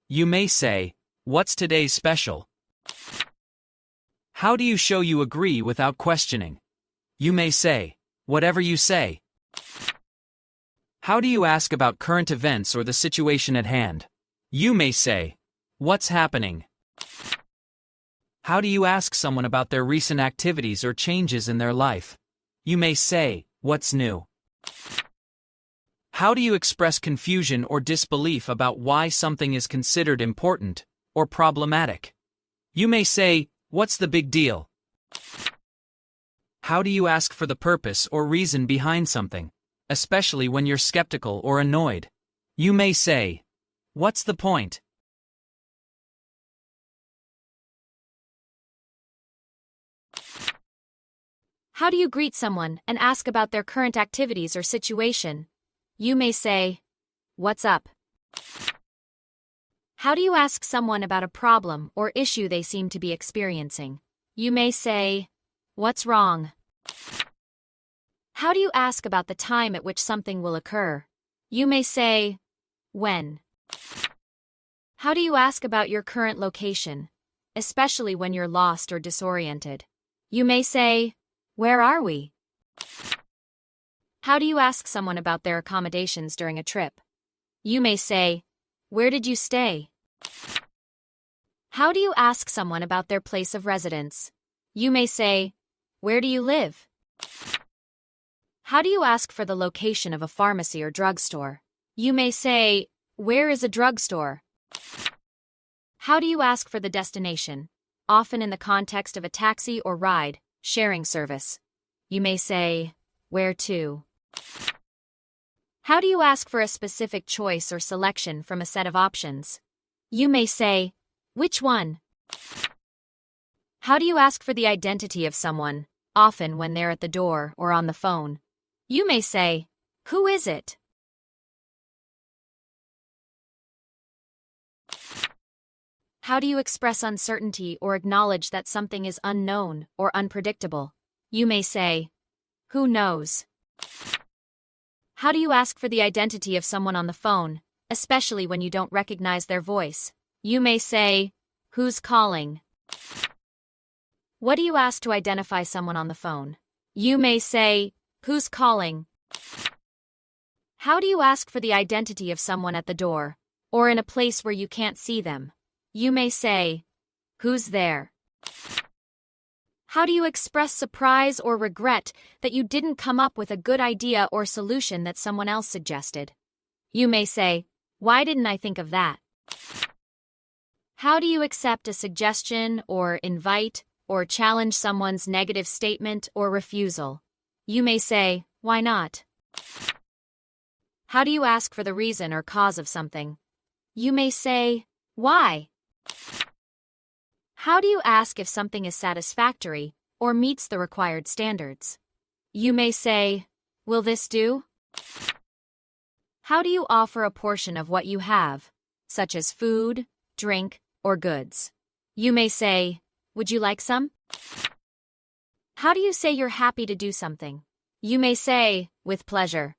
S2: You may say, what's today's special? How do you show you agree without questioning? You may say, whatever you say. How do you ask about current events or the situation at hand? You may say, what's happening? How do you ask someone about their recent activities or changes in their life? You may say, what's new? How do you express confusion or disbelief about why something is considered important or problematic? You may say, what's the big deal? How do you ask for the purpose or reason behind something, especially when you're skeptical or annoyed? You may say, what's the point?
S1: How do you greet someone and ask about their current activities or situation? You may say, what's up? How do you ask someone about a problem or issue they seem to be experiencing? You may say, what's wrong? How do you ask about the time at which something will occur? You may say, when? How do you ask about your current location, especially when you're lost or disoriented? You may say, where are we? How do you ask someone about their accommodations during a trip? You may say, where did you stay? How do you ask someone about their place of residence? You may say, where do you live? How do you ask for the location of a pharmacy or drugstore? You may say, where is a drugstore? How do you ask for the destination? often in the context of a taxi or ride, sharing service. You may say, "Where to?" How do you ask for a specific choice or selection from a set of options? You may say, "Which one?" How do you ask for the identity of someone, often when they're at the door or on the phone? You may say, "Who is it?" How do you express uncertainty or acknowledge that something is unknown or unpredictable? You may say, "Who knows?" How do you ask for the identity of someone on the phone, especially when you don't recognize their voice? You may say, "Who's calling?" What do you ask to identify someone on the phone? You may say, "Who's calling?" How do you ask for the identity of someone at the door, or in a place where you can't see them? You may say, "Who's there?" How do you express surprise or regret that you didn't come up with a good idea or solution that someone else suggested? You may say, "Why didn't I think of that?" How do you accept a suggestion or invite or challenge someone's negative statement or refusal? You may say, "Why not?" How do you ask for the reason or cause of something? You may say, "Why?" How do you ask if something is satisfactory or meets the required standards? You may say, "Will this do?" How do you offer a portion of what you have, such as food, drink, or goods? You may say, "Would you like some?" How do you say you're happy to do something? You may say, "With pleasure."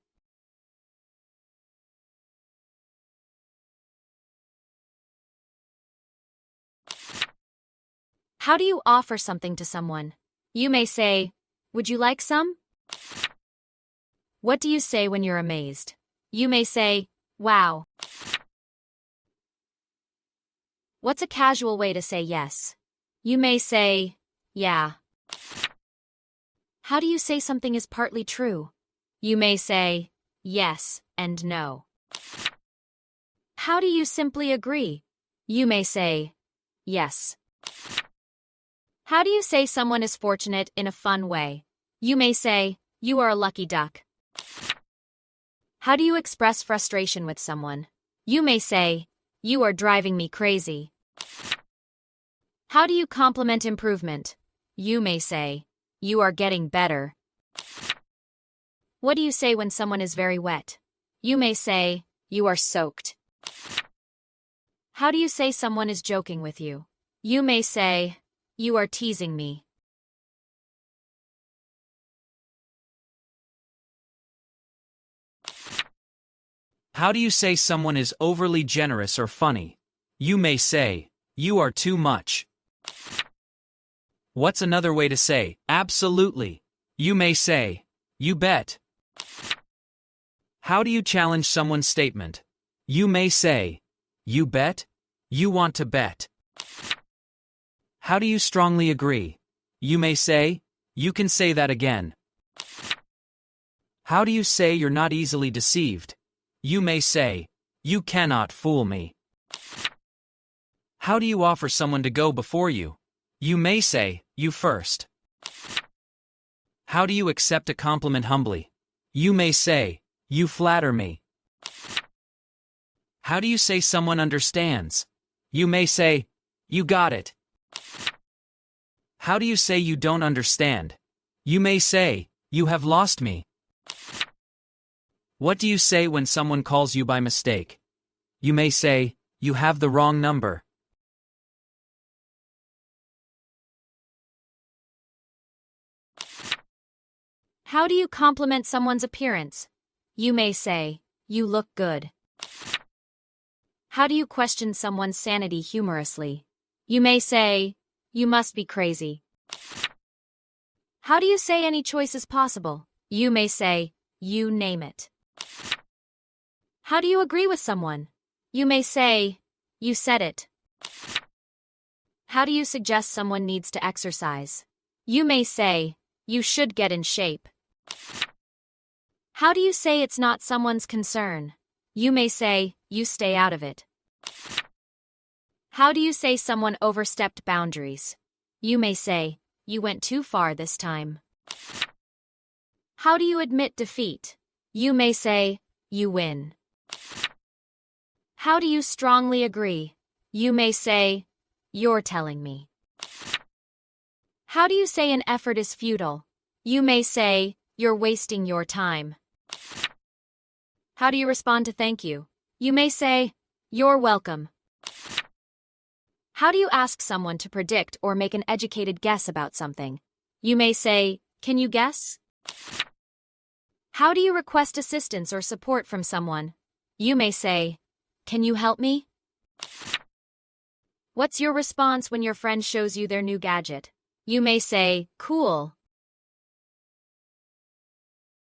S1: How do you offer something to someone? You may say, "Would you like some?" What do you say when you're amazed? You may say, "Wow." What's a casual way to say yes? You may say, "Yeah." How do you say something is partly true? You may say, "Yes" and "No." How do you simply agree? You may say, "Yes." How do you say someone is fortunate in a fun way? You may say, "You are a lucky duck." How do you express frustration with someone? You may say, "You are driving me crazy." How do you compliment improvement? You may say, "You are getting better." What do you say when someone is very wet? You may say, "You are soaked." How do you say someone is joking with you? You may say, "You are teasing me."
S2: How do you say someone is overly generous or funny? You may say, "You are too much." What's another way to say, "Absolutely"? You may say, "You bet." How do you challenge someone's statement? You may say, "You bet? You want to bet." How do you strongly agree? You may say, "You can say that again." How do you say you're not easily deceived? You may say, "You cannot fool me." How do you offer someone to go before you? You may say, "You first." How do you accept a compliment humbly? You may say, "You flatter me." How do you say someone understands? You may say, "You got it." How do you say you don't understand? You may say, "You have lost me." What do you say when someone calls you by mistake? You may say, "You have the wrong number."
S1: How do you compliment someone's appearance? You may say, "You look good." How do you question someone's sanity humorously? You may say, "You must be crazy." How do you say any choice is possible? You may say, "You name it." How do you agree with someone? You may say, "You said it." How do you suggest someone needs to exercise? You may say, "You should get in shape." How do you say it's not someone's concern? You may say, "You stay out of it." How do you say someone overstepped boundaries? You may say, you went too far this time. How do you admit defeat? You may say, you win. How do you strongly agree? You may say, you're telling me. How do you say an effort is futile? You may say, you're wasting your time. How do you respond to thank you? You may say, you're welcome. How do you ask someone to predict or make an educated guess about something? You may say, can you guess? How do you request assistance or support from someone? You may say, can you help me? What's your response when your friend shows you their new gadget? You may say, cool.